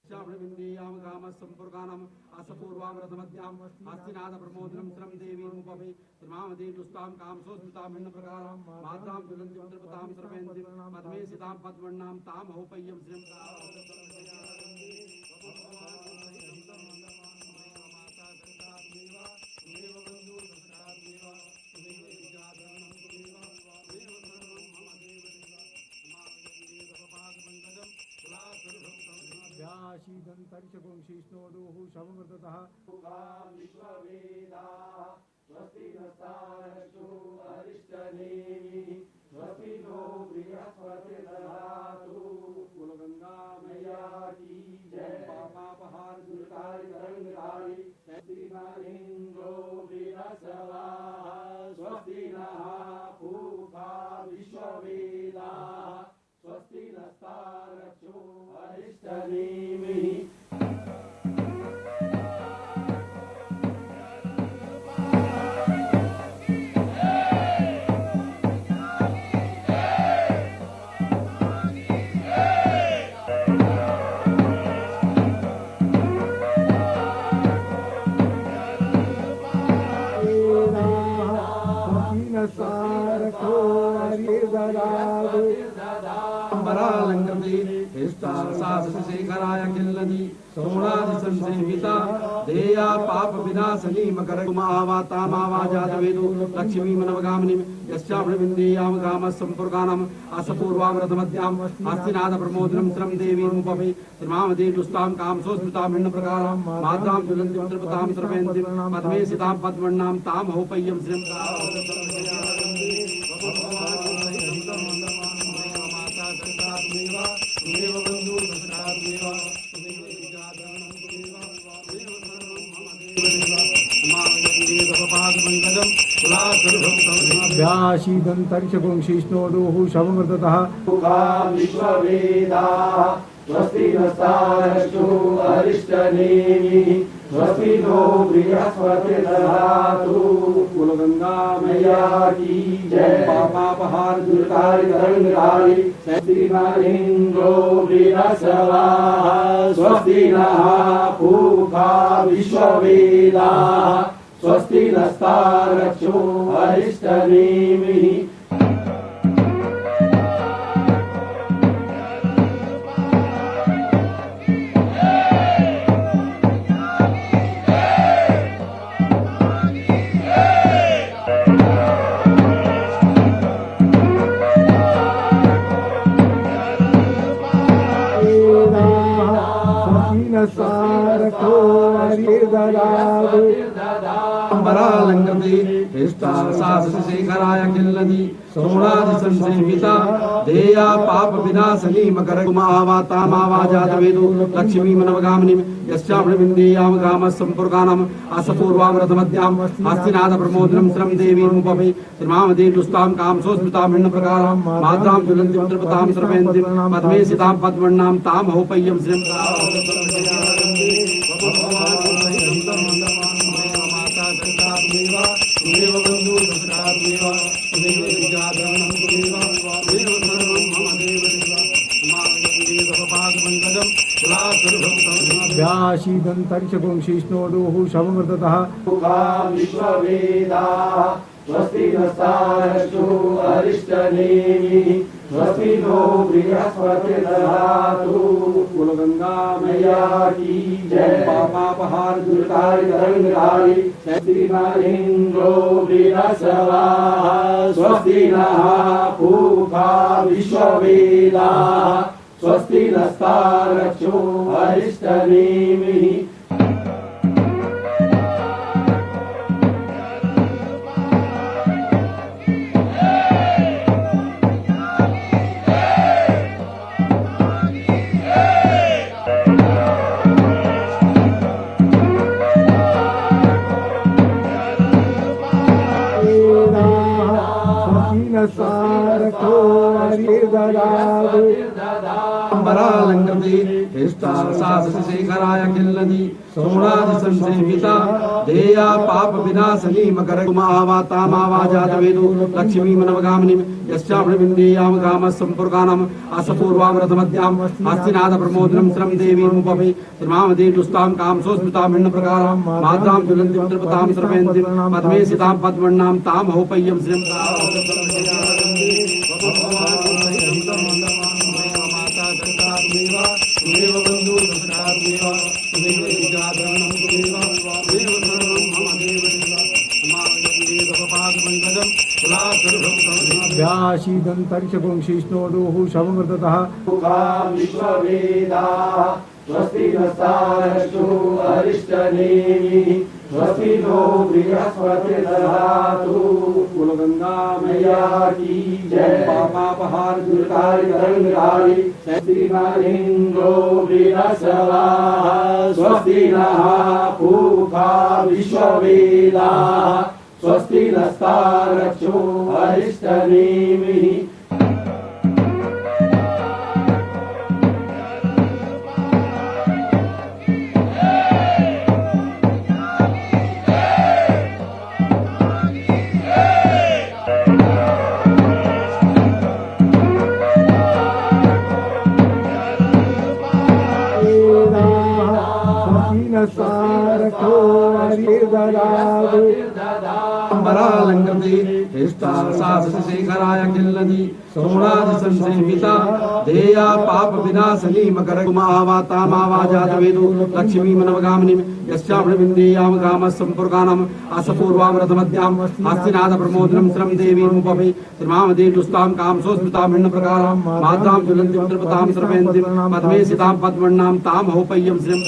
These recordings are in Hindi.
श्यामविन्दीयां कामसंपुर्गानाम् असपूर्वामृतमध्याम् हस्तिनाद प्रमोदनं श्रम देवीमुपवे श्रीमामदेजुस्तां कामसोस्मितां भिन्नप्रकारां मात्रां ज्वलन्तीं त्रिपतां सर्वेन्द्रीं पद्मेसितां पद्मन्नां तां औपय्यं श्रियं शीष्णोदोः शवमृततः विश्ववेदाः स्वस्ति नस्तारक्षो अरिष्टनेमिः स्वस्ति नो बृहस्पतिर्दधातु कुलगंगा मैया की जय। पापापहार दुर्गारि तरंगारि श्रीनारेन्द्रो बृहस्पतिः स्वस्ति नः पूषा विश्ववेदाः स्वस्ति नस्तारक्षो अरिष्टनेमिः। शेखराय किल्लदी सोणादिसंसेविता देया पाप विनाशनी मकर कुमावातामावाजातवेदो लक्ष्मी मनवगामिनी यस्याभ्रविन्दीयां कामसंपुर्गानाम् असपूर्वामृतमध्यां हस्तिनाद प्रमोदनं श्रम देवीमुपवे श्रीमामदेजुस्तां कामसोस्मितां भिन्नप्रकारां मात्रां ज्वलन्तीं त्रिपतां सर्वेन्द्रीं पद्मेसितां पद्मन्नां तां औपय्यं श्रियं व्याशीदन्तरिक्षगुं शीष्णोदोः शवमृततः विश्ववेदाः स्वस्ति नस्तारक्षो अरिष्टनेमिः स्वस्ति नो बृहस्पतिर्दधातु कुलगंगा मैया की जय। पापापहार दुर्गारि तरंगारि श्रीनारेन्द्रो बृहस्पतिः स्वस्ति नः पूषा विश्ववेदाः स्वस्ति नस्तारक्षो अरिष्टनेमिः। शेखराय किल्लदी सोणादिसंसेविता देया पाप विनाशनी मकर कुमावातामावाजातवेदो लक्ष्मी मनवगामिनी यस्याभ्रविन्दीयां कामसंपुर्गानाम् असपूर्वामृतमध्यां हस्तिनाद प्रमोदनं श्रम देवीमुपवे श्रीमामदेजुस्तां कामसोस्मितां भिन्नप्रकारां मात्रां ज्वलन्तीं त्रिपतां सर्वेन्द्रीं पद्मेसितां पद्मन्नां तां औपय्यं श्रियं व्याशीदन्तरिक्षगुं शीष्णोदोः शवमृततः विश्ववेदाः स्वस्ति नस्तारक्षो अरिष्टनेमिः स्वस्ति नो बृहस्पतिर्दधातु कुलगंगा मैया की जय। पापापहार दुर्गारि तरंगारि श्रीनारेन्द्रो बृहस्पतिः स्वस्ति नः पूषा विश्ववेदाः स्वस्ति नस्तारक्षो अरिष्टनेमिः। शेखराय किल्लदी सोमनाथ संसेविता देया पाप विनाशनी मकर कुमावातामावाजात वेदो लक्ष्मी मनवगामिनी यस्यामृविन्देयाम गामः संपुर्गानम असपूर्वामृतमध्याम हस्तिनाथ प्रमोदनम श्रम देवी मुपभे श्रमामदे दुस्ताम कामसोस्मिताम भिन्न प्रकाराम मात्राम ज्वलन्ति पुत्रपताम सर्वेन्ति पद्मे सिताम पद्मन्नाम ताम होपय्यम श्रीम व्यासीदन्तरिक्षगुंशिष्णोदोः शवमृततः विश्ववेदाः स्वस्ति नस्तारश्चो अरिष्टनेमिः स्वस्ति नो बृहस्पतिर्दधातु कुलगंगा मैया की जय पापापहार दुर्कारी तरंगकारी श्रीनाथेन्द्रो बृहस्पतिः स्वस्ति नः पूषा विश्ववेदाः स्वस्ति नस्तारश्चो अरिष्टनेमिः शेखराय किल्लदी सोमनाथ संसेविता देया पाप विनाशनी मकर कुमावातामावाजात वेदो लक्ष्मी मनवगामिनी यस्यामृविन्देयाम गामः संपुर्गानम असपूर्वामृतमध्याम हस्तिनाथ प्रमोदनम श्रम देवी मुपभे श्रमामदे दुस्ताम कामसोस्मिताम भिन्न प्रकाराम मात्राम ज्वलन्ति पुत्रपताम सर्वेन्ति पद्मे सिताम पद्मन्नाम ताम होपय्यम श्रीम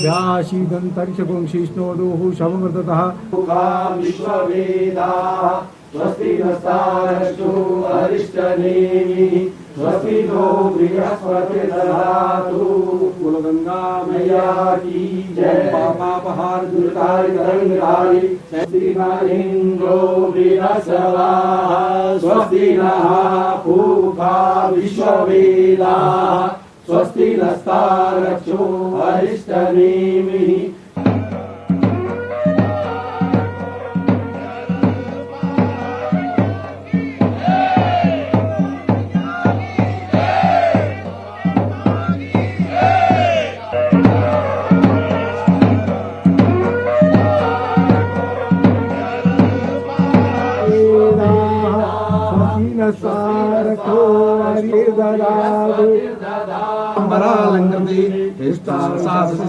व्यासीदन्तरिक्षगुंशिष्णोदोः शवमृततः विश्ववेदाः स्वस्ति नस्तारश्चो अरिष्टनेमिः स्वस्ति नो बृहस्पतिर्दधातु कुलगंगा मैया की जय पापापहार दुर्कारी तरंगकारी श्रीनाथेन्द्रो बृहस्पतिः स्वस्ति नः पूषा विश्ववेदाः स्वस्ति नस्तारश्चो अरिष्टनेमिः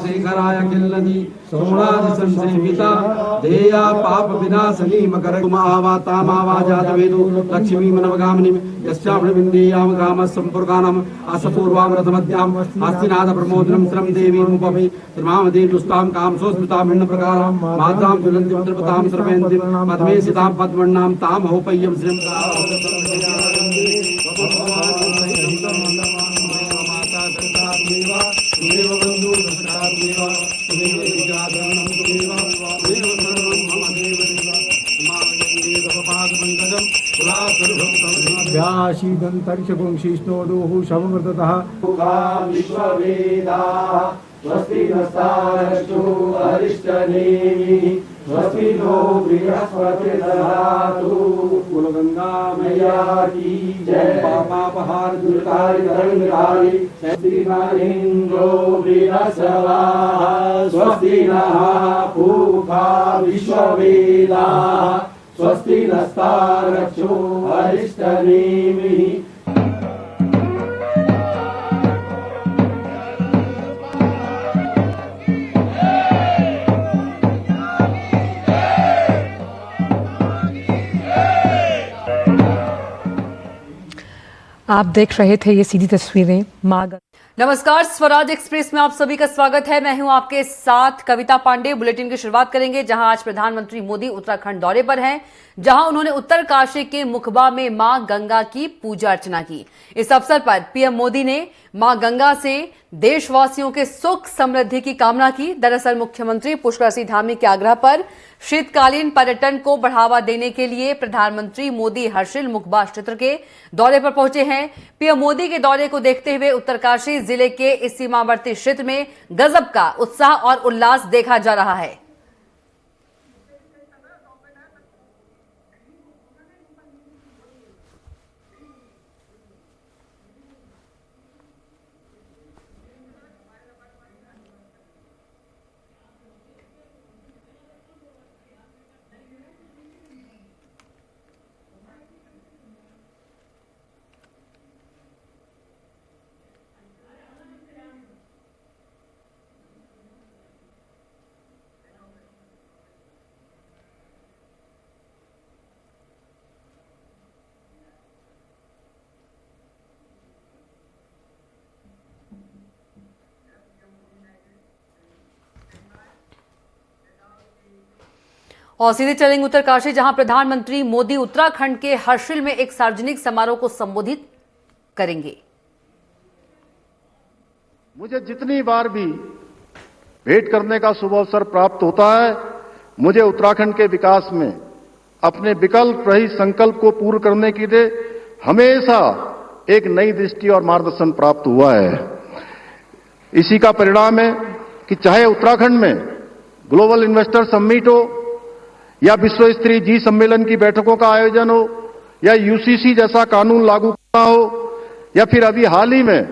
शेखराय किल्लदी सोमनाथ संसेविता देया पाप विनाशनी मकर कुमावातामावाजात वेदो लक्ष्मी मनवगामिनी यस्यामृविन्देयाम गामः संपुर्गानम असपूर्वामृतमध्याम हस्तिनाथ प्रमोदनम श्रम देवी मुपभे श्रमामदे दुस्ताम कामसोस्मिताम भिन्न प्रकाराम मात्राम ज्वलन्ति पुत्रपताम सर्वेन्ति पद्मे सिताम पद्मन्नाम ताम होपय्यम श्रीम व्यासीदन्तरिक्षगुंशिष्णोदोः शवमृततः विश्ववेदाः स्वस्ति नस्तारश्चो अरिष्टनेमिः स्वस्ति नो बृहस्पतिर्दधातु कुलगंगा मैया की जय पापापहार दुर्कारी तरंगकारी श्रीनाथेन्द्रो बृहस्पतिः स्वस्ति नः पूषा विश्ववेदाः स्वस्ति नस्तारश्चो अरिष्टनेमिः आप देख रहे थे ये सीधी तस्वीरें माँ नमस्कार, स्वराज एक्सप्रेस में आप सभी का स्वागत है। मैं हूं आपके साथ कविता पांडे। बुलेटिन की शुरुआत करेंगे जहां आज प्रधानमंत्री मोदी उत्तराखंड दौरे पर हैं, जहां उन्होंने उत्तरकाशी के मुखबा में मां गंगा की पूजा अर्चना की। इस अवसर पर पीएम मोदी ने मां गंगा से देशवासियों के सुख समृद्धि की कामना की। दरअसल मुख्यमंत्री पुष्कर सिंह धामी के आग्रह पर शीतकालीन पर्यटन को बढ़ावा देने के लिए प्रधानमंत्री मोदी हर्षिल मुखबा क्षेत्र के दौरे पर पहुंचे हैं। पीएम मोदी के दौरे को देखते हुए उत्तरकाशी जिले के इस सीमावर्ती क्षेत्र में गजब का उत्साह और उल्लास देखा जा रहा है। और सीधे चलेंगे उत्तरकाशी, जहां प्रधानमंत्री मोदी उत्तराखंड के हर्षिल में एक सार्वजनिक समारोह को संबोधित करेंगे। मुझे जितनी बार भी भेंट करने का शुभ अवसर प्राप्त होता है, मुझे उत्तराखंड के विकास में अपने विकल्प रहित संकल्प को पूर्ण करने के लिए हमेशा एक नई दृष्टि और मार्गदर्शन प्राप्त हुआ है। इसी का परिणाम है कि चाहे उत्तराखंड में ग्लोबल इन्वेस्टर समिट हो या विश्व स्तरीय जी सम्मेलन की बैठकों का आयोजन हो या यूसीसी जैसा कानून लागू करना हो या फिर अभी हाल ही में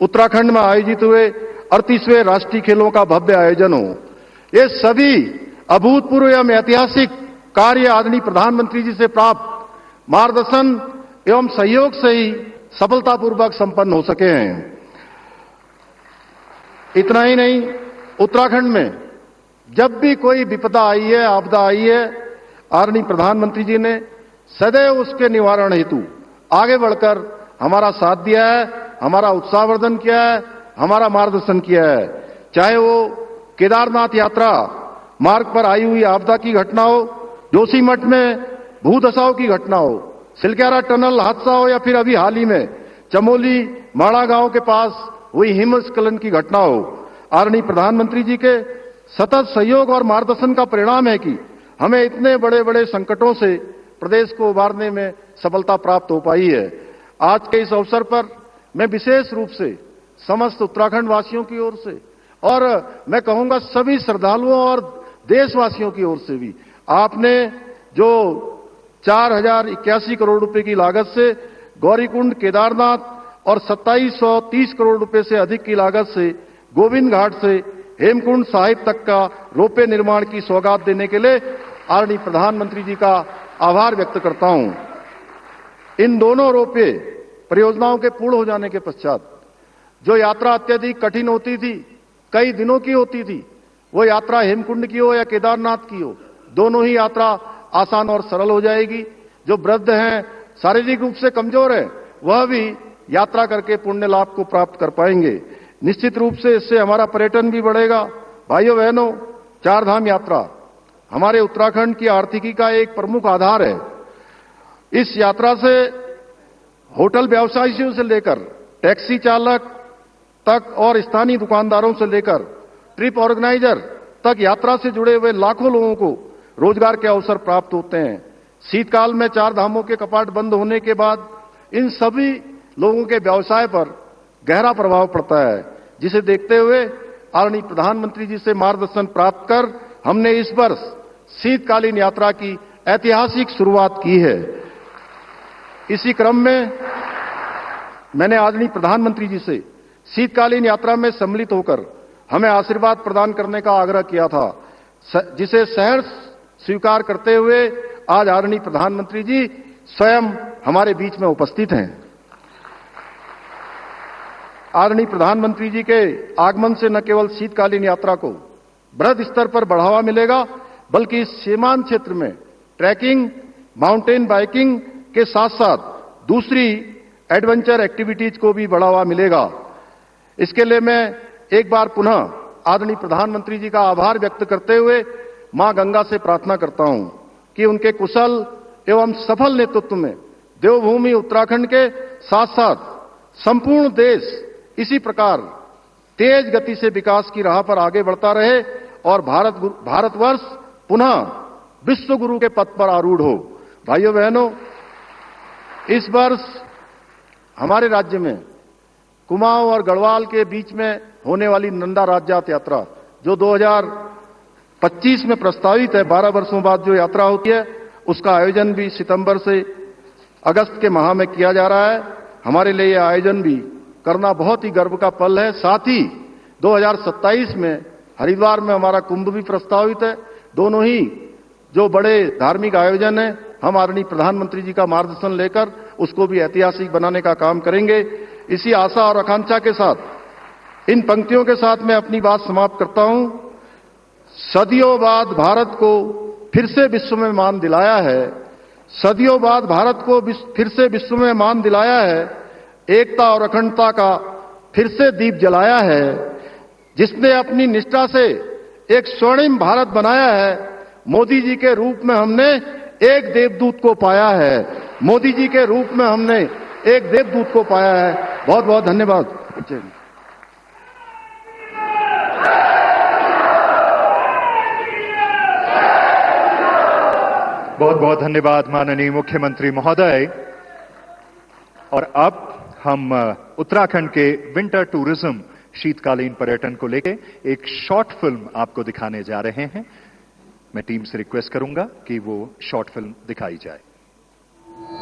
उत्तराखंड में आयोजित हुए 38वें राष्ट्रीय खेलों का भव्य आयोजन हो, ये सभी अभूतपूर्व एवं ऐतिहासिक कार्य आदरणीय प्रधानमंत्री जी से प्राप्त मार्गदर्शन एवं सहयोग से ही सफलतापूर्वक संपन्न हो सके हैं। इतना ही नहीं, उत्तराखंड में जब भी कोई विपदा आई है, आपदा आई है, आदरणीय प्रधानमंत्री जी ने सदैव उसके निवारण हेतु आगे बढ़कर हमारा साथ दिया है, हमारा उत्साहवर्धन किया है, हमारा मार्गदर्शन किया है। चाहे वो केदारनाथ यात्रा मार्ग पर आई हुई आपदा की घटना हो, जोशीमठ में भूधसाव की घटना हो, सिलक्यारा टनल हादसा हो या फिर अभी हाल ही में चमोली माड़ा गांव के पास हुई हिमस्खलन की घटना हो, आदरणीय प्रधानमंत्री जी के सतत सहयोग और मार्गदर्शन का परिणाम है कि हमें इतने बड़े बड़े संकटों से प्रदेश को उबारने में सफलता प्राप्त हो पाई है। आज के इस अवसर पर मैं विशेष रूप से समस्त उत्तराखंड वासियों की ओर से और मैं कहूंगा सभी श्रद्धालुओं और देशवासियों की ओर से भी आपने जो 4081 करोड़ रुपए की लागत से गौरीकुंड, केदारनाथ और 2730 करोड़ रुपए से अधिक की लागत से गोविंद घाट से हेमकुंड साहिब तक का रोपवे निर्माण की सौगात देने के लिए आदरणीय प्रधानमंत्री जी का आभार व्यक्त करता हूं। इन दोनों रोपवे परियोजनाओं के पूर्ण हो जाने के पश्चात जो यात्रा अत्यधिक कठिन होती थी, कई दिनों की होती थी, वो यात्रा हेमकुंड की हो या केदारनाथ की हो, दोनों ही यात्रा आसान और सरल हो जाएगी। जो वृद्ध हैं, शारीरिक रूप से कमजोर है, वह भी यात्रा करके पुण्य लाभ को प्राप्त कर पाएंगे। निश्चित रूप से इससे हमारा पर्यटन भी बढ़ेगा। भाइयों बहनों, चार धाम यात्रा हमारे उत्तराखंड की आर्थिकी का एक प्रमुख आधार है। इस यात्रा से होटल व्यवसायियों से लेकर टैक्सी चालक तक और स्थानीय दुकानदारों से लेकर ट्रिप ऑर्गेनाइजर तक यात्रा से जुड़े हुए लाखों लोगों को रोजगार के अवसर प्राप्त होते हैं। शीतकाल में चार धामों के कपाट बंद होने के बाद इन सभी लोगों के व्यवसाय पर गहरा प्रभाव पड़ता है, जिसे देखते हुए आदरणीय प्रधानमंत्री जी से मार्गदर्शन प्राप्त कर हमने इस वर्ष शीतकालीन यात्रा की ऐतिहासिक शुरुआत की है। इसी क्रम में मैंने आदरणीय प्रधानमंत्री जी से शीतकालीन यात्रा में सम्मिलित होकर हमें आशीर्वाद प्रदान करने का आग्रह किया था, जिसे सहर्ष स्वीकार करते हुए आज आदरणीय प्रधानमंत्री जी स्वयं हमारे बीच में उपस्थित हैं। आदरणीय प्रधानमंत्री जी के आगमन से न केवल शीतकालीन यात्रा को बृहद स्तर पर बढ़ावा मिलेगा, बल्कि इस सीमांत क्षेत्र में ट्रैकिंग, माउंटेन बाइकिंग के साथ साथ दूसरी एडवेंचर एक्टिविटीज को भी बढ़ावा मिलेगा। इसके लिए मैं एक बार पुनः आदरणीय प्रधानमंत्री जी का आभार व्यक्त करते हुए मां गंगा से प्रार्थना करता हूं कि उनके कुशल एवं सफल नेतृत्व में देवभूमि उत्तराखंड के साथ साथ संपूर्ण देश इसी प्रकार तेज गति से विकास की राह पर आगे बढ़ता रहे और भारतवर्ष पुनः विश्व गुरु के पद पर आरूढ़ हो। भाइयों बहनों, इस वर्ष हमारे राज्य में कुमाऊं और गढ़वाल के बीच में होने वाली नंदा राज्यात यात्रा जो 2025 में प्रस्तावित है, 12 वर्षों बाद जो यात्रा होती है, उसका आयोजन भी सितंबर से अगस्त के माह में किया जा रहा है। हमारे लिए यह आयोजन भी करना बहुत ही गर्व का पल है। साथ ही 2027 में हरिद्वार में हमारा कुंभ भी प्रस्तावित है। दोनों ही जो बड़े धार्मिक आयोजन है, हम आदरणीय प्रधानमंत्री जी का मार्गदर्शन लेकर उसको भी ऐतिहासिक बनाने का काम करेंगे। इसी आशा और आकांक्षा के साथ इन पंक्तियों के साथ मैं अपनी बात समाप्त करता हूं। सदियों बाद भारत को फिर से विश्व में मान दिलाया है, सदियों बाद भारत को फिर से विश्व में मान दिलाया है, एकता और अखंडता का फिर से दीप जलाया है, जिसने अपनी निष्ठा से एक स्वर्णिम भारत बनाया है। मोदी जी के रूप में हमने एक देवदूत को पाया है, मोदी जी के रूप में हमने एक देवदूत को पाया है। बहुत बहुत धन्यवाद। बहुत बहुत धन्यवाद माननीय मुख्यमंत्री महोदय। और अब हम उत्तराखंड के विंटर टूरिज्म शीतकालीन पर्यटन को लेकर एक शॉर्ट फिल्म आपको दिखाने जा रहे हैं। मैं टीम से रिक्वेस्ट करूंगा कि वो शॉर्ट फिल्म दिखाई जाए।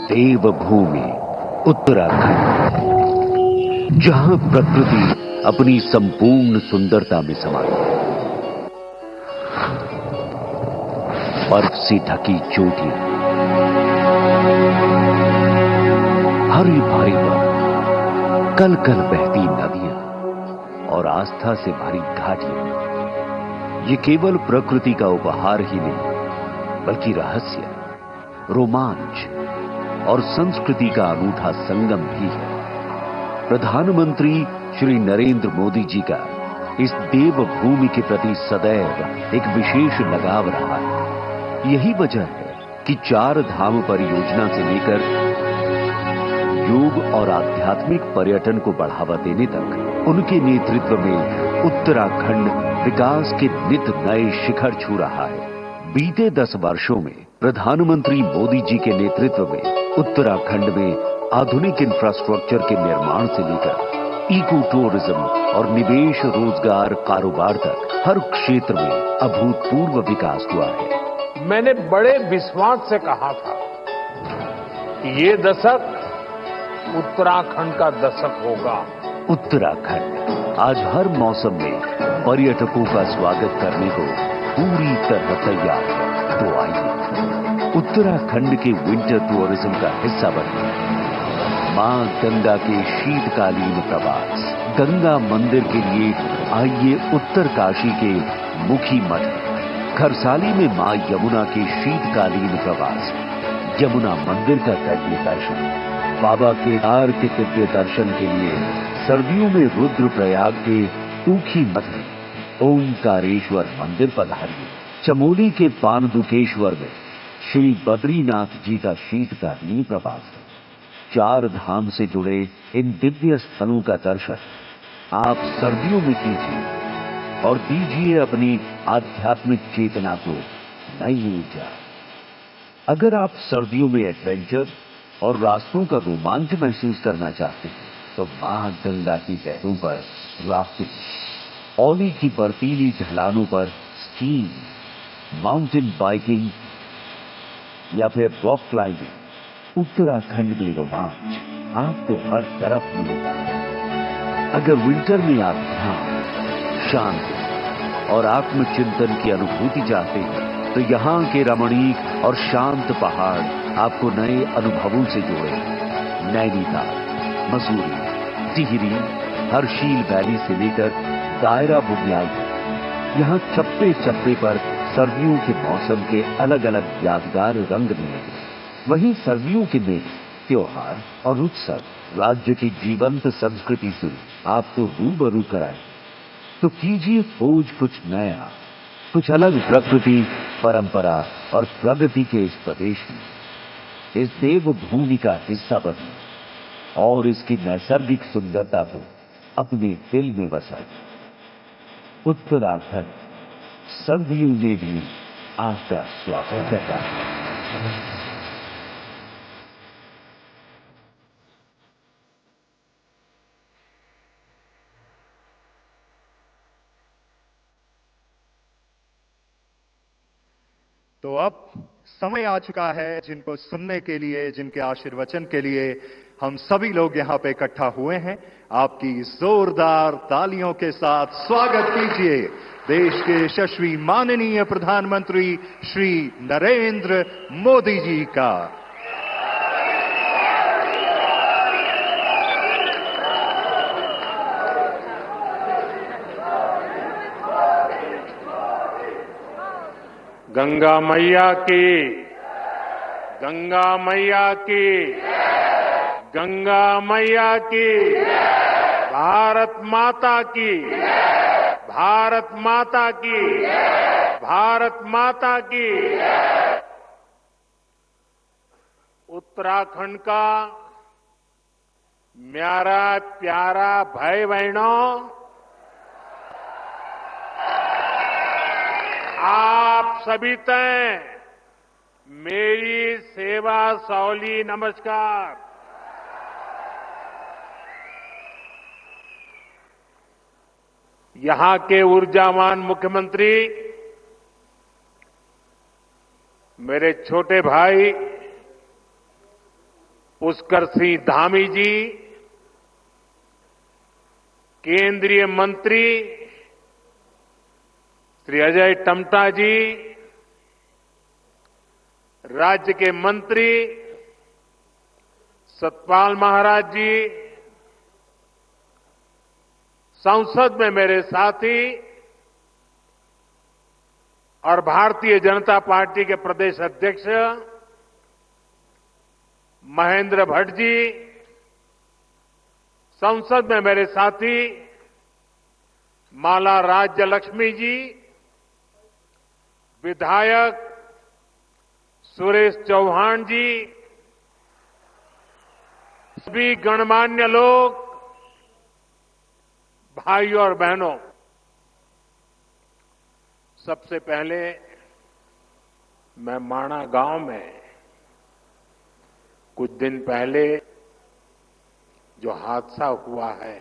देवभूमि उत्तराखंड, जहां प्रकृति अपनी संपूर्ण सुंदरता में समाई है। बर्फ से ढकी चोटियां, हरी भरी बर्फ, कल कल बहती नदियां और आस्था से भरी घाटियां, ये केवल प्रकृति का उपहार ही नहीं बल्कि रहस्य, रोमांच और संस्कृति का अनूठा संगम भी है। प्रधानमंत्री श्री नरेंद्र मोदी जी का इस देवभूमि के प्रति सदैव एक विशेष लगाव रहा है। यही वजह है कि 4 धाम परियोजना से लेकर योग और आध्यात्मिक पर्यटन को बढ़ावा देने तक उनके नेतृत्व में उत्तराखंड विकास के नित नए शिखर छू रहा है। बीते 10 वर्षों में प्रधानमंत्री मोदी जी के नेतृत्व में उत्तराखंड में आधुनिक इंफ्रास्ट्रक्चर के निर्माण से लेकर इको टूरिज्म और निवेश, रोजगार, कारोबार तक हर क्षेत्र में अभूतपूर्व विकास हुआ है। मैंने बड़े विश्वास से कहा था कि ये दशक उत्तराखंड का दशक होगा। उत्तराखंड आज हर मौसम में पर्यटकों का स्वागत करने को पूरी तरह तैयार है। तो आइए उत्तराखंड के विंटर टूरिज्म का हिस्सा बनिए। मां गंगा के शीतकालीन प्रवास, गंगा मंदिर के लिए आइए उत्तरकाशी के मुखी मठ, खरसाली में मां यमुना के शीतकालीन प्रवास, यमुना मंदिर का करिए दर्शन, बाबा केदार के दिव्य दर्शन के लिए सर्दियों में रुद्रप्रयाग के ऊखी मठ में ओंकारेश्वर मंदिर पधारिए, चमोली के पानदुकेश्वर में श्री बद्रीनाथ जी का शीतकालीन प्रवास। 4 धाम से जुड़े इन दिव्य स्थलों का दर्शन आप सर्दियों में कीजिए और दीजिए अपनी आध्यात्मिक चेतना को नई ऊर्जा। अगर आप सर्दियों में एडवेंचर और रास्तों का रोमांच महसूस करना चाहते हैं तो मां गंगा की लहरों पर राफ्टिंग, औली की बर्फीली ढलानों पर स्कीइंग, माउंटेन बाइकिंग या फिर रॉक क्लाइंबिंग, उत्तराखंड में रोमांच आपको हर तरफ मिलेगा। अगर विंटर में आप ध्यान, शांति और आत्मचिंतन की अनुभूति चाहते हैं तो यहाँ के रमणीक और शांत पहाड़ आपको नए अनुभवों से जोड़े। नैनीताल, मसूरी, टिहरी, हर्षिल वैली से लेकर दायरा बुग्याल तक, यहाँ चप्पे चप्पे पर सर्दियों के मौसम के अलग अलग यादगार रंग मिलेंगे। वहीं सर्दियों के मेले, त्योहार और उत्सव राज्य की जीवंत संस्कृति से आपको रूबरू कराएं, तो कीजिए खोज कुछ नया, कुछ अलग प्रकृति, परंपरा और प्रगति के इस प्रदेश में। इस देवभूमि का हिस्सा बने और इसकी नैसर्गिक सुंदरता को अपने दिल में बसाएं। उत्तराखंड सभी ने भी आपका स्वागत करता है। तो अब समय आ चुका है जिनको सुनने के लिए, जिनके आशीर्वचन के लिए हम सभी लोग यहाँ पे इकट्ठा हुए हैं। आपकी जोरदार तालियों के साथ स्वागत कीजिए देश के यशस्वी माननीय प्रधानमंत्री श्री नरेंद्र मोदी जी का। गंगा मैया की, गंगा मैया की, गंगा मैया की, भारत माता की, भारत माता की, भारत माता की। उत्तराखंड का म्यारा प्यारा भाई बहनों, आप सभी तय मेरी सेवा सौली नमस्कार। यहां के ऊर्जावान मुख्यमंत्री मेरे छोटे भाई पुष्कर सिंह धामी जी, केंद्रीय मंत्री श्री अजय टम्टा जी, राज्य के मंत्री सतपाल महाराज जी, संसद में मेरे साथी और भारतीय जनता पार्टी के प्रदेश अध्यक्ष महेंद्र भट्ट जी, संसद में मेरे साथी माला राज्य लक्ष्मी जी, विधायक सुरेश चौहान जी, सभी गणमान्य लोग, भाइयों और बहनों, सबसे पहले मैं माणा गांव में कुछ दिन पहले जो हादसा हुआ है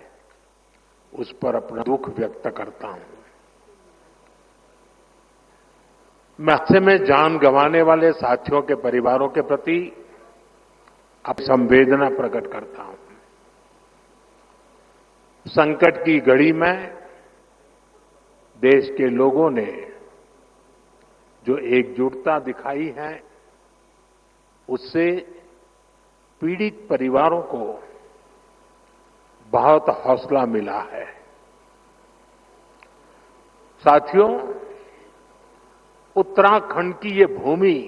उस पर अपना दुख व्यक्त करता हूं। मैं हादसे में जान गंवाने वाले साथियों के परिवारों के प्रति अब संवेदना प्रकट करता हूं। संकट की घड़ी में देश के लोगों ने जो एकजुटता दिखाई है उससे पीड़ित परिवारों को बहुत हौसला मिला है। साथियों, उत्तराखंड की ये भूमि,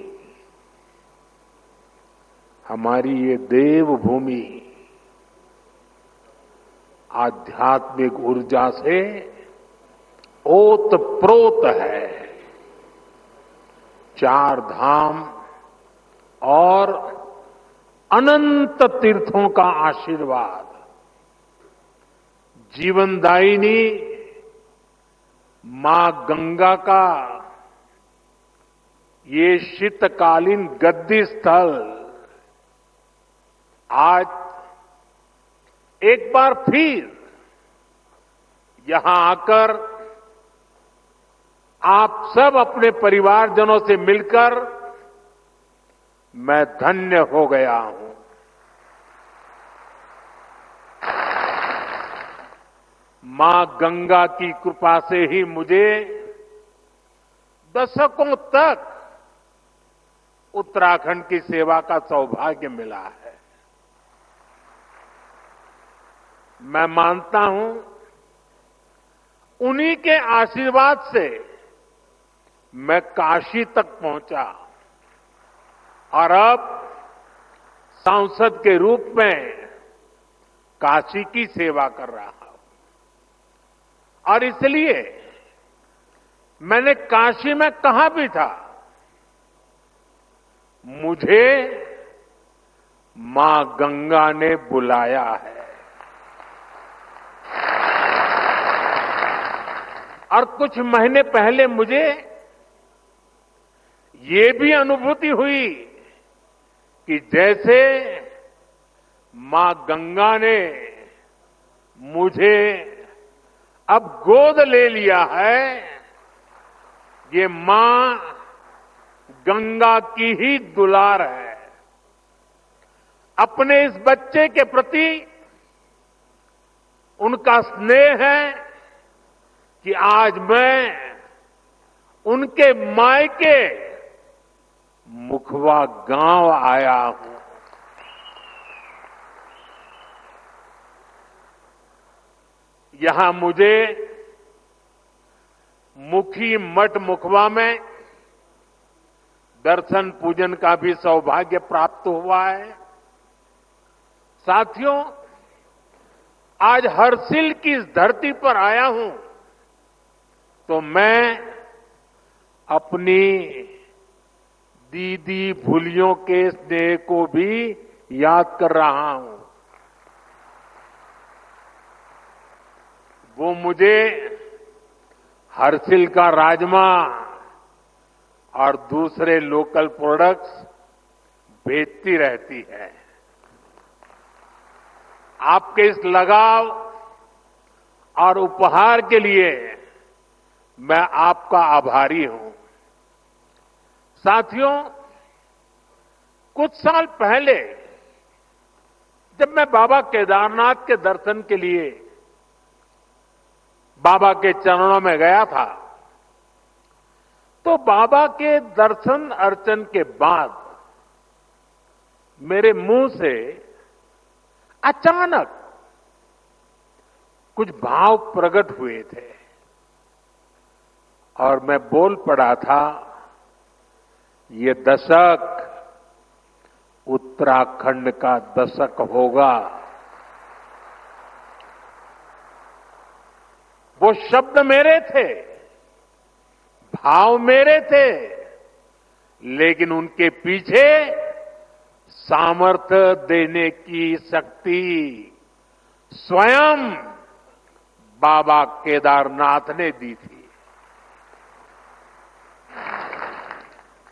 हमारी ये देवभूमि आध्यात्मिक ऊर्जा से ओतप्रोत है। 4 धाम और अनंत तीर्थों का आशीर्वाद, जीवनदायिनी मां गंगा का ये शीतकालीन गद्दी स्थल आज एक बार फिर यहां आकर आप सब अपने परिवारजनों से मिलकर मैं धन्य हो गया हूं। मां गंगा की कृपा से ही मुझे दशकों तक उत्तराखंड की सेवा का सौभाग्य मिला है। मैं मानता हूं उन्हीं के आशीर्वाद से मैं काशी तक पहुंचा और अब सांसद के रूप में काशी की सेवा कर रहा हूं और इसलिए मैंने काशी में कहा भी था, मुझे मां गंगा ने बुलाया है। और कुछ महीने पहले मुझे ये भी अनुभूति हुई कि जैसे मां गंगा ने मुझे अब गोद ले लिया है, ये मां गंगा की ही दुलार है। अपने इस बच्चे के प्रति उनका स्नेह है कि आज मैं उनके मायके मुखवा गांव आया हूं। यहां मुझे मुखी मठ मुखवा में दर्शन पूजन का भी सौभाग्य प्राप्त हुआ है। साथियों, आज हर्षिल की इस धरती पर आया हूं तो मैं अपनी दीदी भूलियों के स्नेह को भी याद कर रहा हूं। वो मुझे हर्षिल का राजमा और दूसरे लोकल प्रोडक्ट्स भेजती रहती है। आपके इस लगाव और उपहार के लिए मैं आपका आभारी हूं। साथियों, कुछ साल पहले जब मैं बाबा केदारनाथ के दर्शन के लिए बाबा के चरणों में गया था, तो बाबा के दर्शन अर्चन के बाद मेरे मुंह से अचानक कुछ भाव प्रकट हुए थे और मैं बोल पड़ा था, ये दशक उत्तराखंड का दशक होगा। वो शब्द मेरे थे, भाव मेरे थे, लेकिन उनके पीछे सामर्थ्य देने की शक्ति स्वयं बाबा केदारनाथ ने दी थी।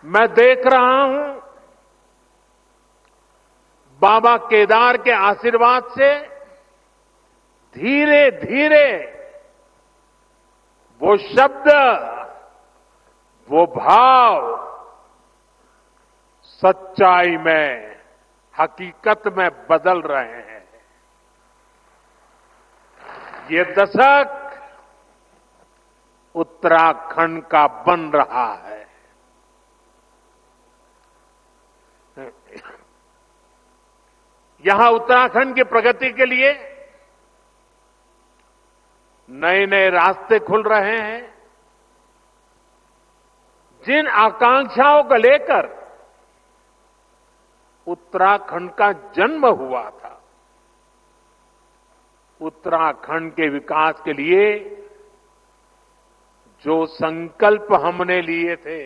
मैं देख रहा हूं बाबा केदार के आशीर्वाद से धीरे धीरे वो शब्द, वो भाव सच्चाई में, हकीकत में बदल रहे हैं। ये दशक उत्तराखंड का बन रहा है। यहां उत्तराखंड की प्रगति के लिए नए नए रास्ते खुल रहे हैं। जिन आकांक्षाओं को लेकर उत्तराखंड का जन्म हुआ था, उत्तराखंड के विकास के लिए जो संकल्प हमने लिए थे,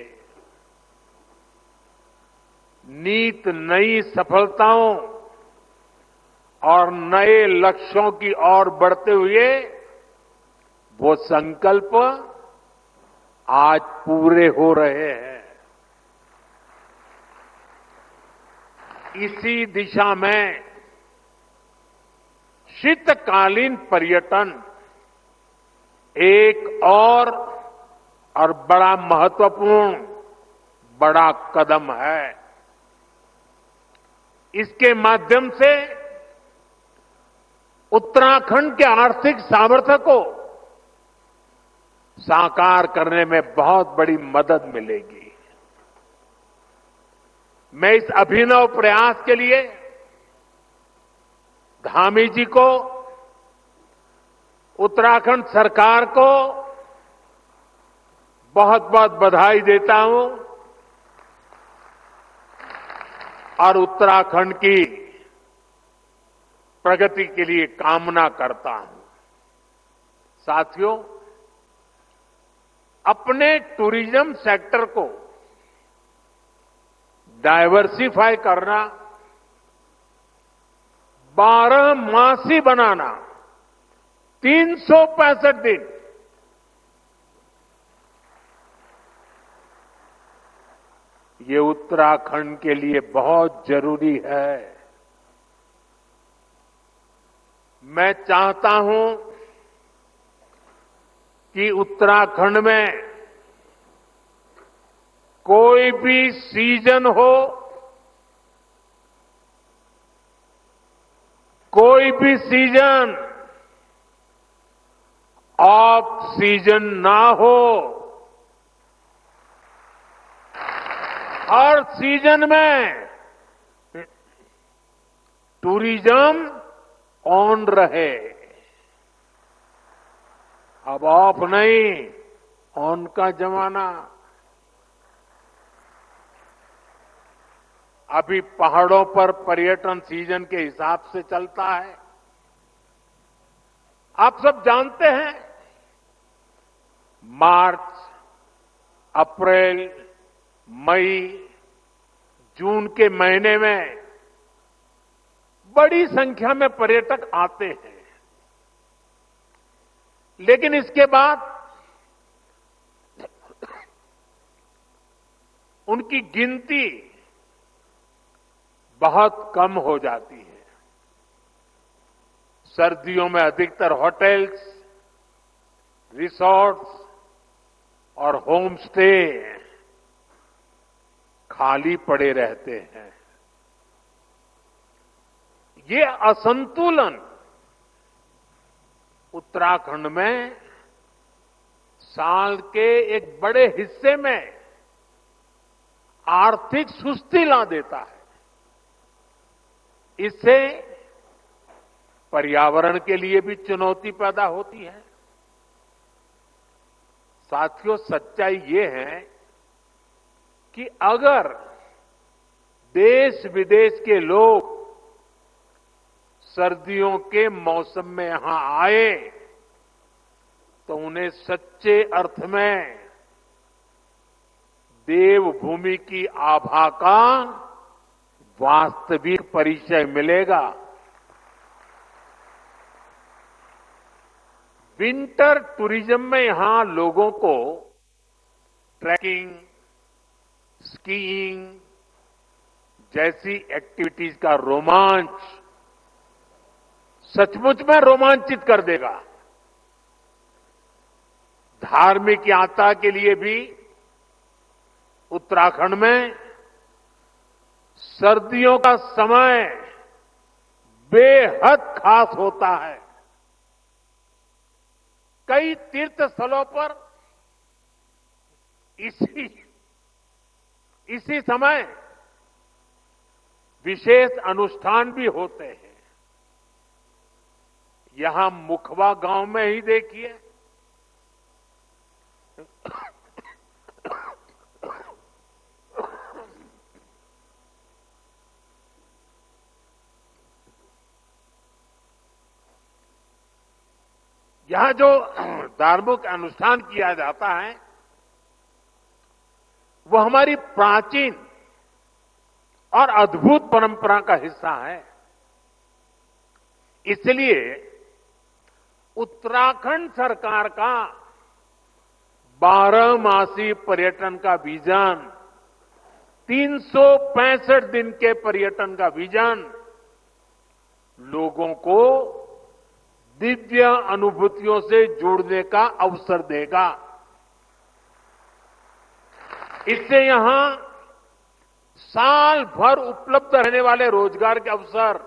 नीत नई सफलताओं और नए लक्ष्यों की ओर बढ़ते हुए वो संकल्प आज पूरे हो रहे हैं। इसी दिशा में शीतकालीन पर्यटन एक और बड़ा महत्वपूर्ण बड़ा कदम है। इसके माध्यम से उत्तराखंड के आर्थिक सामर्थ्य को साकार करने में बहुत बड़ी मदद मिलेगी। मैं इस अभिनव प्रयास के लिए धामी जी को, उत्तराखंड सरकार को बहुत बहुत बधाई देता हूं और उत्तराखंड की प्रगति के लिए कामना करता हूं। साथियों, अपने टूरिज्म सेक्टर को डाइवर्सिफाई करना, 12 मासी बनाना, 365 दिन, ये उत्तराखंड के लिए बहुत जरूरी है। मैं चाहता हूं कि उत्तराखंड में कोई भी सीजन हो, कोई भी सीजन ऑफ सीजन ना हो, हर सीजन में टूरिज्म ऑन रहे। अब ऑफ नहीं, ऑन का जमाना। अभी पहाड़ों पर पर्यटन सीजन के हिसाब से चलता है। आप सब जानते हैं, मार्च, अप्रैल, मई, जून के महीने में बड़ी संख्या में पर्यटक आते हैं, लेकिन इसके बाद उनकी गिनती बहुत कम हो जाती है। सर्दियों में अधिकतर होटल्स, रिसोर्ट्स और होम स्टे खाली पड़े रहते हैं। ये असंतुलन उत्तराखंड में साल के एक बड़े हिस्से में आर्थिक सुस्ती ला देता है। इससे पर्यावरण के लिए भी चुनौती पैदा होती है। साथियों, सच्चाई ये है कि अगर देश विदेश के लोग सर्दियों के मौसम में यहां आए तो उन्हें सच्चे अर्थ में देवभूमि की आभा का वास्तविक परिचय मिलेगा। विंटर टूरिज्म में यहां लोगों को ट्रैकिंग, स्कीइंग जैसी एक्टिविटीज का रोमांच सचमुच में रोमांचित कर देगा। धार्मिक यात्रा के लिए भी उत्तराखंड में सर्दियों का समय बेहद खास होता है। कई तीर्थ स्थलों पर इसी समय विशेष अनुष्ठान भी होते हैं। यहां मुखवा गांव में ही देखिए, यहां जो धार्मिक अनुष्ठान किया जाता है वो हमारी प्राचीन और अद्भुत परंपरा का हिस्सा है। इसलिए उत्तराखंड सरकार का 12 मासी पर्यटन का विजन, 365 दिन के पर्यटन का विजन लोगों को दिव्य अनुभूतियों से जुड़ने का अवसर देगा। इससे यहां साल भर उपलब्ध रहने वाले रोजगार के अवसर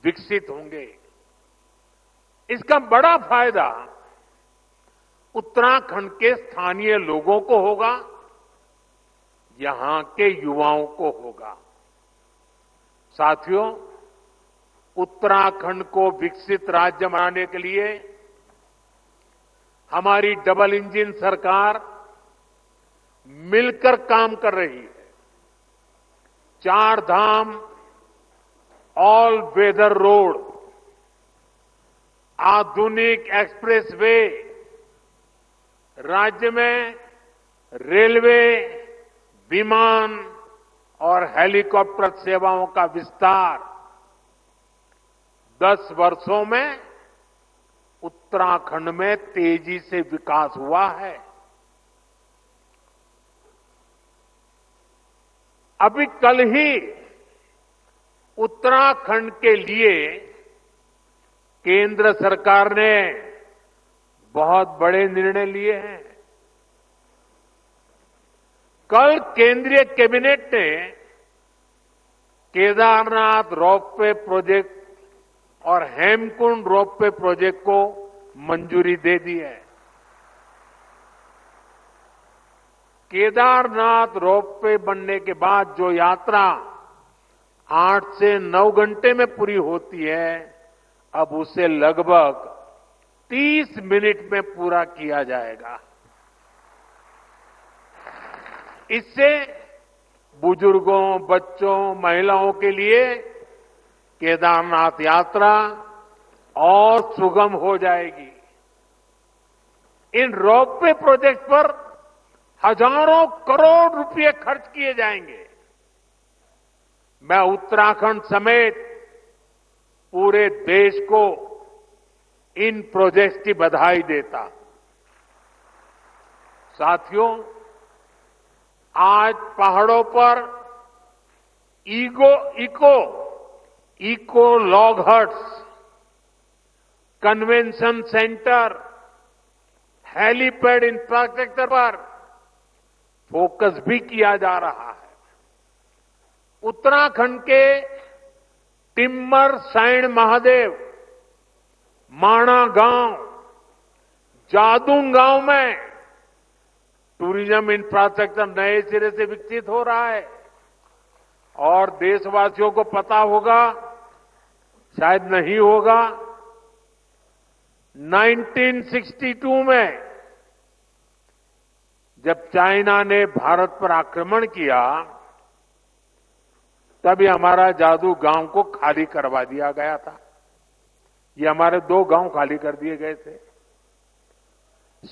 विकसित होंगे। इसका बड़ा फायदा उत्तराखंड के स्थानीय लोगों को होगा, यहां के युवाओं को होगा। साथियों, उत्तराखंड को विकसित राज्य बनाने के लिए हमारी डबल इंजन सरकार मिलकर काम कर रही है। 4 धाम ऑल वेदर रोड आधुनिक एक्सप्रेसवे, राज्य में रेलवे, विमान और हेलीकॉप्टर सेवाओं का विस्तार 10 वर्षों में उत्तराखंड में तेजी से विकास हुआ है। अभी कल ही उत्तराखंड के लिए केंद्र सरकार ने बहुत बड़े निर्णय लिए हैं। कल केंद्रीय कैबिनेट ने केदारनाथ रोपवे प्रोजेक्ट और हेमकुंड रोपवे प्रोजेक्ट को मंजूरी दे दी है। केदारनाथ रोपवे बनने के बाद जो यात्रा 8 से 9 घंटे में पूरी होती है, अब उसे लगभग 30 मिनट में पूरा किया जाएगा। इससे बुजुर्गों, बच्चों, महिलाओं के लिए केदारनाथ यात्रा और सुगम हो जाएगी। इन रोपवे प्रोजेक्ट पर हजारों करोड़ रुपए खर्च किए जाएंगे। मैं उत्तराखंड समेत पूरे देश को इन प्रोजेक्ट्स की बधाई देता। साथियों, आज पहाड़ों पर eco log huts, convention centre, helipad infrastructure पर फोकस भी किया जा रहा है। उत्तराखंड के टिम्मर साइण महादेव, माणा गांव, जादून गांव में टूरिज्म इंफ्रास्ट्रक्चर नए सिरे से विकसित हो रहा है। और देशवासियों को पता होगा, शायद नहीं होगा, 1962 में जब चाइना ने भारत पर आक्रमण किया, तभी हमारा जादू गांव को खाली करवा दिया गया था। ये हमारे 2 गांव खाली कर दिए गए थे।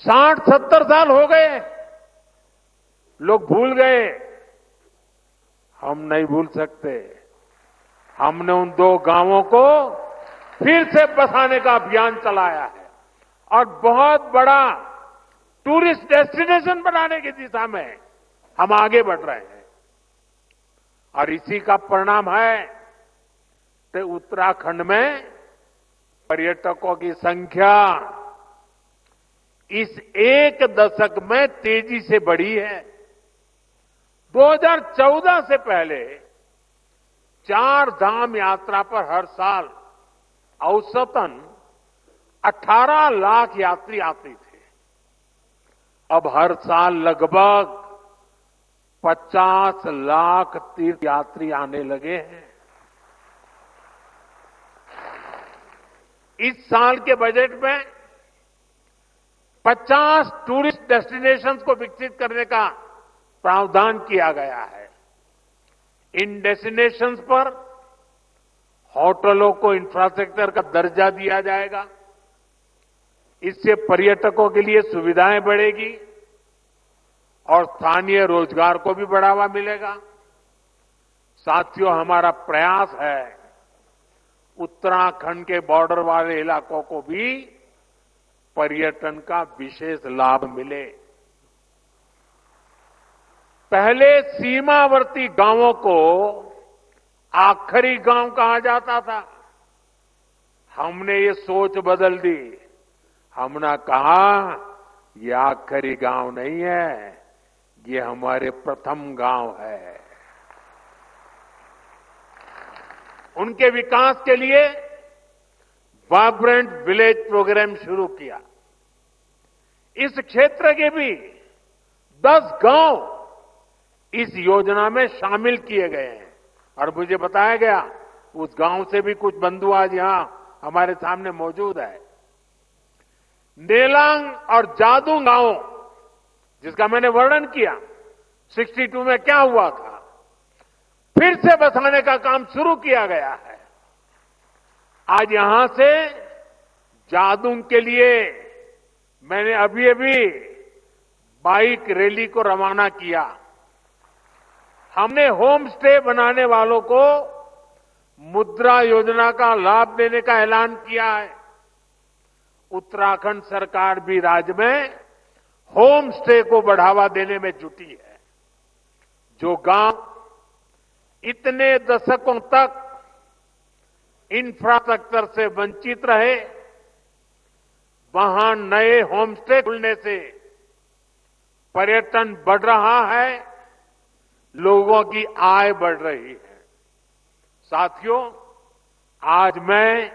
60-70 साल हो गए, लोग भूल गए। हम नहीं भूल सकते। हमने उन 2 गांवों को फिर से बसाने का अभियान चलाया है और बहुत बड़ा टूरिस्ट डेस्टिनेशन बनाने की दिशा में हम आगे बढ़ रहे हैं। और इसी का परिणाम है कि उत्तराखंड में पर्यटकों की संख्या इस 1 दशक में तेजी से बढ़ी है। 2014 से पहले 4 धाम यात्रा पर हर साल औसतन 18 लाख यात्री आते थे। अब हर साल लगभग 50 लाख तीर्थ यात्री आने लगे हैं। इस साल के बजट में 50 टूरिस्ट डेस्टिनेशंस को विकसित करने का प्रावधान किया गया है। इन डेस्टिनेशंस पर होटलों को इंफ्रास्ट्रक्चर का दर्जा दिया जाएगा। इससे पर्यटकों के लिए सुविधाएं बढ़ेगी और स्थानीय रोजगार को भी बढ़ावा मिलेगा। साथियों, हमारा प्रयास है उत्तराखंड के बॉर्डर वाले इलाकों को भी पर्यटन का विशेष लाभ मिले। पहले सीमावर्ती गांवों को आखिरी गांव कहा जाता था। हमने ये सोच बदल दी। हमने कहा ये आखिरी गांव नहीं है, ये हमारे प्रथम गांव है। उनके विकास के लिए वाइब्रेंट विलेज प्रोग्राम शुरू किया। इस क्षेत्र के भी 10 गांव इस योजना में शामिल किए गए हैं और मुझे बताया गया उस गांव से भी कुछ बंधु आज यहां हमारे सामने मौजूद है। नेलांग और जादू गांव, जिसका मैंने वर्णन किया 62 में क्या हुआ था, फिर से बसाने का काम शुरू किया गया है। आज यहां से जादून के लिए मैंने अभी अभी बाइक रैली को रवाना किया। हमने होम स्टे बनाने वालों को मुद्रा योजना का लाभ देने का ऐलान किया है। उत्तराखंड सरकार भी राज्य में होम स्टे को बढ़ावा देने में जुटी है। जो गांव इतने दशकों तक इंफ्रास्ट्रक्चर से वंचित रहे, वहां नए होम स्टे खुलने से पर्यटन बढ़ रहा है, लोगों की आय बढ़ रही है। साथियों, आज मैं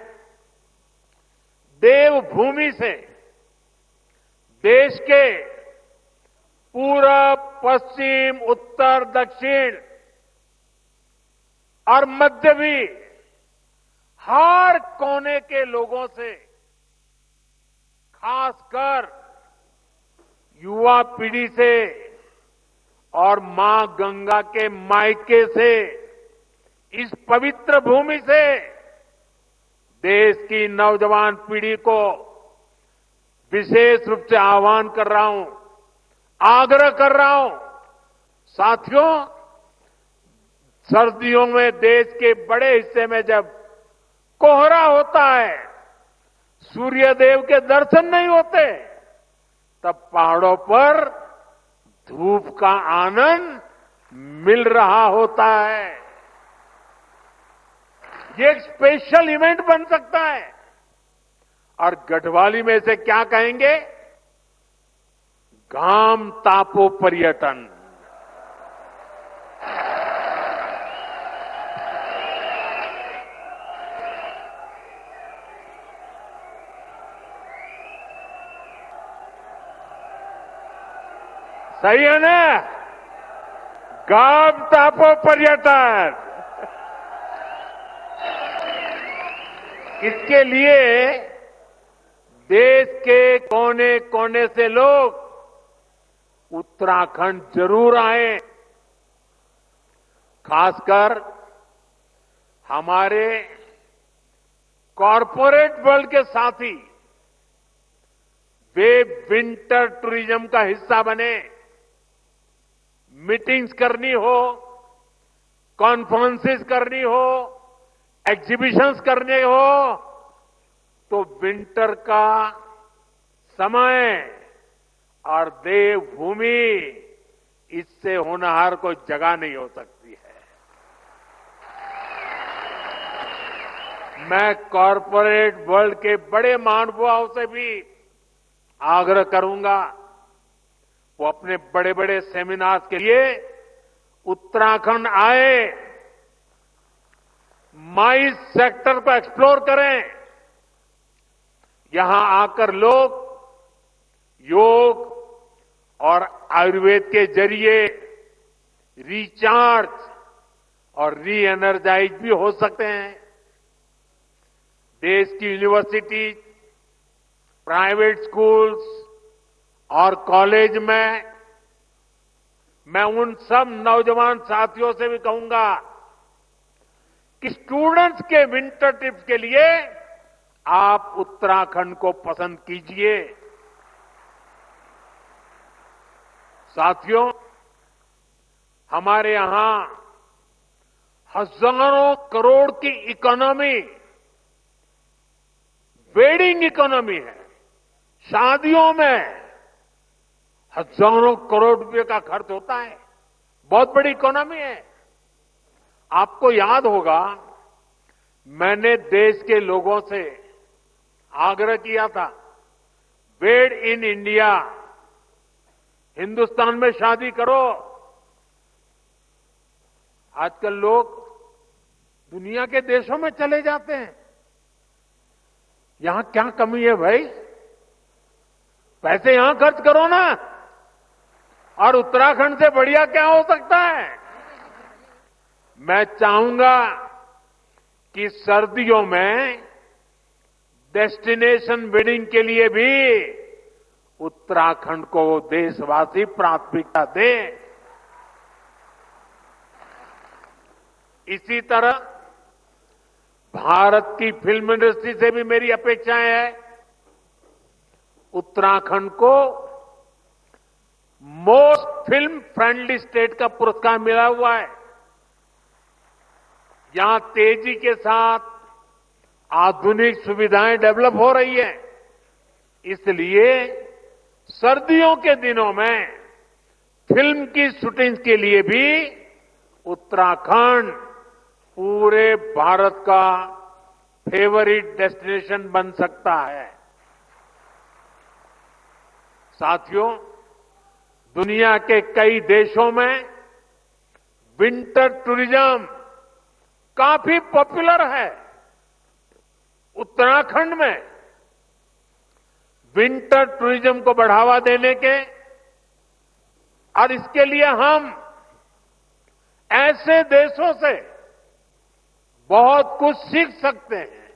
देवभूमि से देश के पूरब, पश्चिम, उत्तर, दक्षिण और मध्य भी हर कोने के लोगों से, खासकर युवा पीढ़ी से और मां गंगा के मायके से, इस पवित्र भूमि से देश की नौजवान पीढ़ी को विशेष रूप से आह्वान कर रहा हूं, आग्रह कर रहा हूं। साथियों, सर्दियों में देश के बड़े हिस्से में जब कोहरा होता है, सूर्यदेव के दर्शन नहीं होते, तब पहाड़ों पर धूप का आनंद मिल रहा होता है। ये एक स्पेशल इवेंट बन सकता है। और गढ़वाली में से क्या कहेंगे? घाम तापो पर्यटन। सही है ना? घाम तापो पर्यटन। इसके लिए देश के कोने कोने से लोग उत्तराखंड जरूर आए। खासकर हमारे कॉरपोरेट वर्ल्ड के साथी, वे विंटर टूरिज्म का हिस्सा बने। मीटिंग्स करनी हो, कॉन्फ्रेंसेस करनी हो, एग्जीबिशंस करने हो, तो विंटर का समय और देवभूमि, इससे होनहार कोई जगह नहीं हो सकती है। मैं कॉरपोरेट वर्ल्ड के बड़े महानुभावों से भी आग्रह करूंगा, वो अपने बड़े बड़े सेमिनार्स के लिए उत्तराखंड आए, माइस सेक्टर को एक्सप्लोर करें। यहां आकर लोग योग और आयुर्वेद के जरिए रिचार्ज और री एनर्जाइज भी हो सकते हैं। देश की यूनिवर्सिटी, प्राइवेट स्कूल्स और कॉलेज में मैं उन सब नौजवान साथियों से भी कहूंगा कि स्टूडेंट्स के विंटर ट्रिप के लिए आप उत्तराखंड को पसंद कीजिए। साथियों, हमारे यहां हजारों करोड़ की इकोनॉमी वेडिंग इकोनॉमी है। शादियों में हजारों करोड़ रुपए का खर्च होता है, बहुत बड़ी इकोनॉमी है। आपको याद होगा, मैंने देश के लोगों से आग्रह किया था, वेड इन इंडिया, हिंदुस्तान में शादी करो। आजकल लोग दुनिया के देशों में चले जाते हैं। यहां क्या कमी है भाई? पैसे यहां खर्च करो ना। और उत्तराखंड से बढ़िया क्या हो सकता है? मैं चाहूंगा कि सर्दियों में डेस्टिनेशन वेडिंग के लिए भी उत्तराखंड को देशवासी प्राथमिकता दें। इसी तरह भारत की फिल्म इंडस्ट्री से भी मेरी अपेक्षाएं हैं उत्तराखंड को मोस्ट फिल्म फ्रेंडली स्टेट का पुरस्कार मिला हुआ है। यहां तेजी के साथ आधुनिक सुविधाएं डेवलप हो रही है, इसलिए सर्दियों के दिनों में फिल्म की शूटिंग के लिए भी उत्तराखंड पूरे भारत का फेवरेट डेस्टिनेशन बन सकता है। साथियों, दुनिया के कई देशों में विंटर टूरिज्म काफी पॉपुलर है। उत्तराखंड में विंटर टूरिज्म को बढ़ावा देने के और इसके लिए हम ऐसे देशों से बहुत कुछ सीख सकते हैं।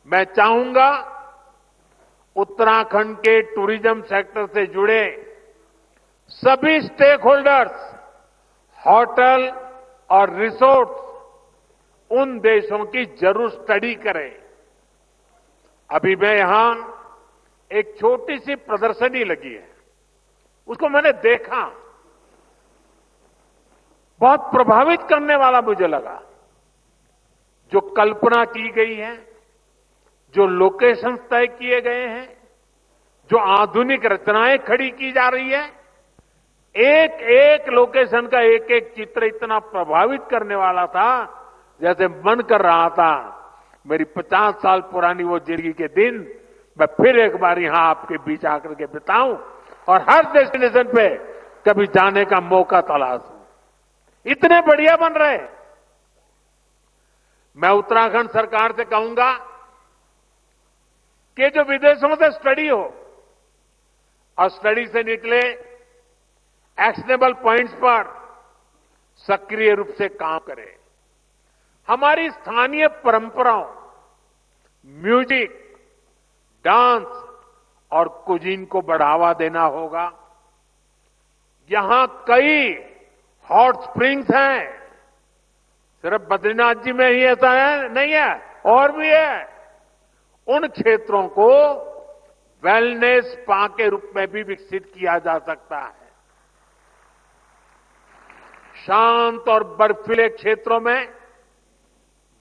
मैं चाहूंगा उत्तराखंड के टूरिज्म सेक्टर से जुड़े सभी स्टेक होल्डर्स, होटल और रिसोर्ट्स उन देशों की जरूर स्टडी करें। अभी मैं यहां एक छोटी सी प्रदर्शनी लगी है, उसको मैंने देखा, बहुत प्रभावित करने वाला मुझे लगा। जो कल्पना की गई है, जो लोकेशन तय किए गए हैं, जो आधुनिक रचनाएं खड़ी की जा रही है, एक एक लोकेशन का एक एक चित्र इतना प्रभावित करने वाला था, जैसे मन कर रहा था मेरी 50 साल पुरानी वो जिंदगी के दिन मैं फिर एक बार यहां आपके बीच आकर के बिताऊं और हर डेस्टिनेशन पे कभी जाने का मौका तलाशूं। इतने बढ़िया बन रहे। मैं उत्तराखंड सरकार से कहूंगा कि जो विदेशों से स्टडी हो और स्टडी से निकले एक्शनेबल पॉइंट्स पर सक्रिय रूप से काम करें। हमारी स्थानीय परंपराओं, म्यूजिक, डांस और कुजीन को बढ़ावा देना होगा। यहां कई हॉट स्प्रिंग्स हैं, सिर्फ बद्रीनाथ जी में ही ऐसा है नहीं है, और भी है। उन क्षेत्रों को वेलनेस स्पा के रूप में भी विकसित किया जा सकता है। शांत और बर्फीले क्षेत्रों में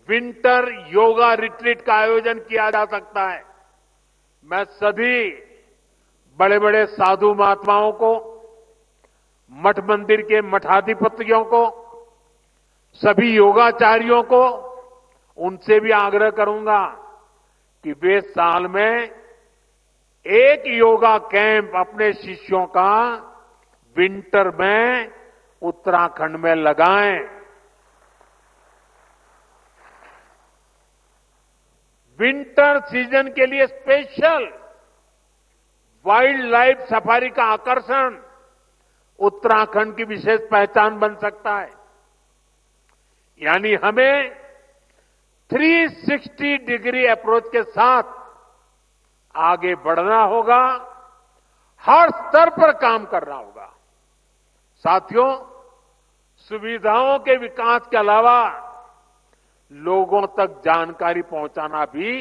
विंटर योगा रिट्रीट का आयोजन किया जा सकता है। मैं सभी बड़े बड़े साधु महात्माओं को, मठ मंदिर के मठाधिपतियों को, सभी योगाचार्यों को, उनसे भी आग्रह करूंगा कि वे साल में एक योगा कैंप अपने शिष्यों का विंटर में उत्तराखंड में लगाएं। विंटर सीजन के लिए स्पेशल वाइल्ड लाइफ सफारी का आकर्षण उत्तराखंड की विशेष पहचान बन सकता है। यानी हमें 360 डिग्री अप्रोच के साथ आगे बढ़ना होगा, हर स्तर पर काम करना होगा। साथियों, सुविधाओं के विकास के अलावा लोगों तक जानकारी पहुंचाना भी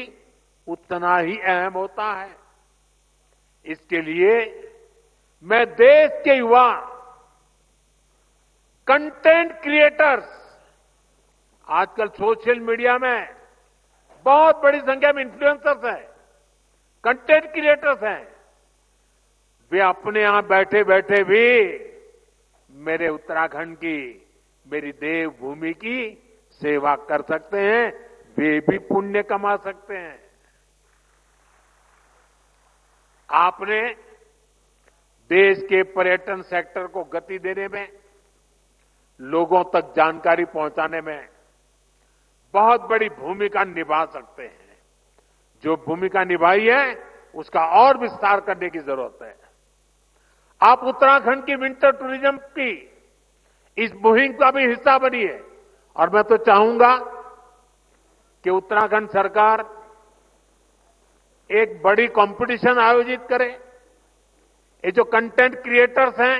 उतना ही अहम होता है। इसके लिए मैं देश के युवा कंटेंट क्रिएटर्स, आजकल सोशल मीडिया में बहुत बड़ी संख्या में इन्फ्लुएंसर्स हैं, कंटेंट क्रिएटर्स हैं, वे अपने यहां बैठे बैठे भी मेरे उत्तराखंड की, मेरी देवभूमि की सेवा कर सकते हैं, वे भी पुण्य कमा सकते हैं। आपने देश के पर्यटन सेक्टर को गति देने में, लोगों तक जानकारी पहुंचाने में बहुत बड़ी भूमिका निभा सकते हैं। जो भूमिका निभाई है उसका और विस्तार करने की जरूरत है। आप उत्तराखंड की विंटर टूरिज्म की इस मुहिम का भी हिस्सा बनिए। और मैं तो चाहूंगा कि उत्तराखंड सरकार एक बड़ी कंपटीशन आयोजित करे। ये जो कंटेंट क्रिएटर्स हैं,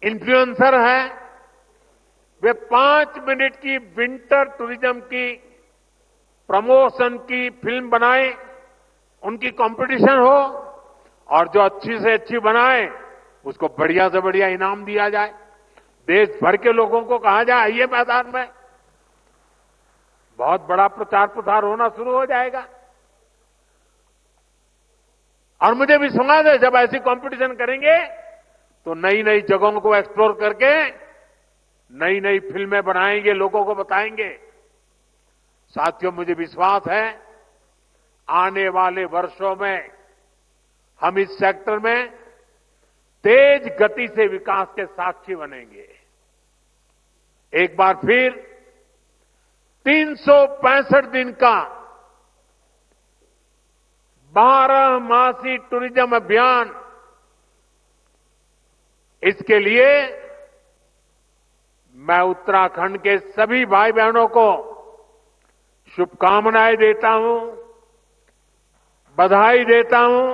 इन्फ्लुएंसर हैं, वे 5 मिनट की विंटर टूरिज्म की प्रमोशन की फिल्म बनाएं, उनकी कंपटीशन हो और जो अच्छी से अच्छी बनाए उसको बढ़िया से बढ़िया इनाम दिया जाए। देश भर के लोगों को कहा जाए आइए मैदान में, बहुत बड़ा प्रचार प्रसार होना शुरू हो जाएगा। और मुझे विश्वास है जब ऐसी कंपटीशन करेंगे तो नई नई जगहों को एक्सप्लोर करके नई नई फिल्में बनाएंगे, लोगों को बताएंगे। साथियों, मुझे विश्वास है आने वाले वर्षों में हम इस सेक्टर में तेज गति से विकास के साक्षी बनेंगे। एक बार फिर 365 दिन का 12 मासी टूरिज्म अभियान, इसके लिए मैं उत्तराखंड के सभी भाई बहनों को शुभकामनाएं देता हूं, बधाई देता हूं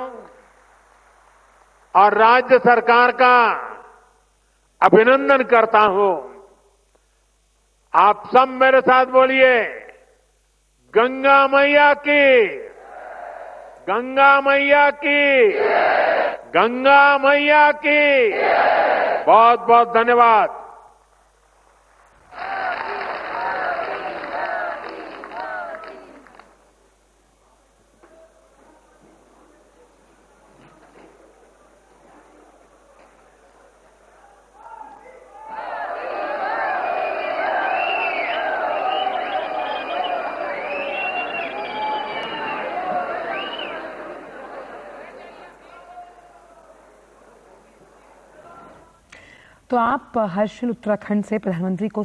और राज्य सरकार का अभिनंदन करता हूं। आप सब मेरे साथ बोलिए, गंगा मैया की, गंगा मैया की, गंगा मैया की। बहुत बहुत धन्यवाद। तो आप हर्षिल उत्तराखंड से प्रधानमंत्री को